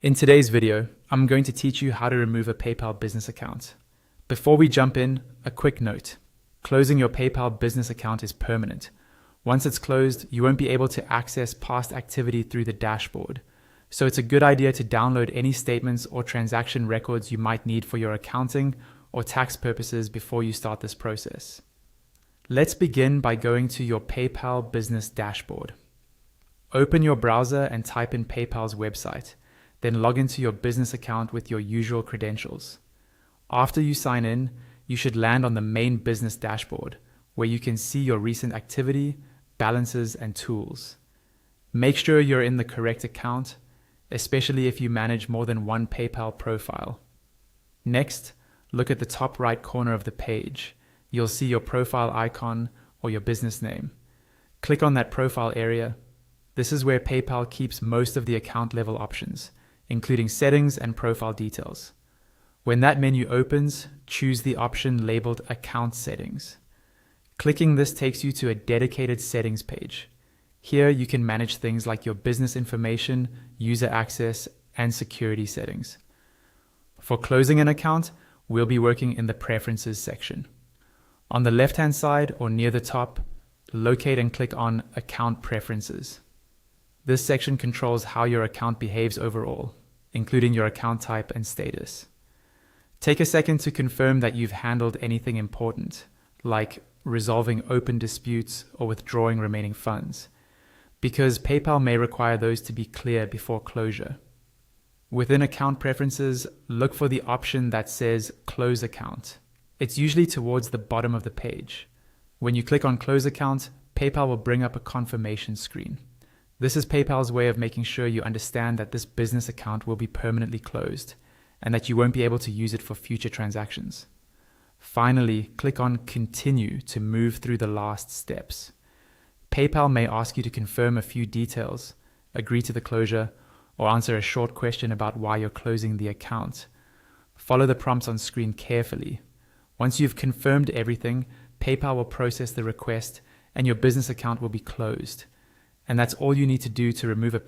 In today's video, I'm going to teach you how to remove a PayPal business account. Before we jump in, a quick note. Closing your PayPal business account is permanent. Once it's closed, you won't be able to access past activity through the dashboard. So it's a good idea to download any statements or transaction records you might need for your accounting or tax purposes before you start this process. Let's begin by going to your PayPal business dashboard. Open your browser and type in PayPal's website. Then log into your business account with your usual credentials. After you sign in, you should land on the main business dashboard, where you can see your recent activity, balances, and tools. Make sure you're in the correct account, especially if you manage more than one PayPal profile. Next, look at the top right corner of the page. You'll see your profile icon or your business name. Click on that profile area. This is where PayPal keeps most of the account level options, including settings and profile details. When that menu opens, choose the option labeled Account Settings. Clicking this takes you to a dedicated settings page. Here you can manage things like your business information, user access, and security settings. For closing an account, we'll be working in the Preferences section. On the left-hand side or near the top, locate and click on Account Preferences. This section controls how your account behaves overall, including your account type and status. Take a second to confirm that you've handled anything important, like resolving open disputes or withdrawing remaining funds, because PayPal may require those to be clear before closure. Within Account Preferences, look for the option that says Close Account. It's usually towards the bottom of the page. When you click on Close Account, PayPal will bring up a confirmation screen. This is PayPal's way of making sure you understand that this business account will be permanently closed and that you won't be able to use it for future transactions. Finally, click on Continue to move through the last steps. PayPal may ask you to confirm a few details, agree to the closure, or answer a short question about why you're closing the account. Follow the prompts on screen carefully. Once you've confirmed everything, PayPal will process the request and your business account will be closed. And that's all you need to do to remove a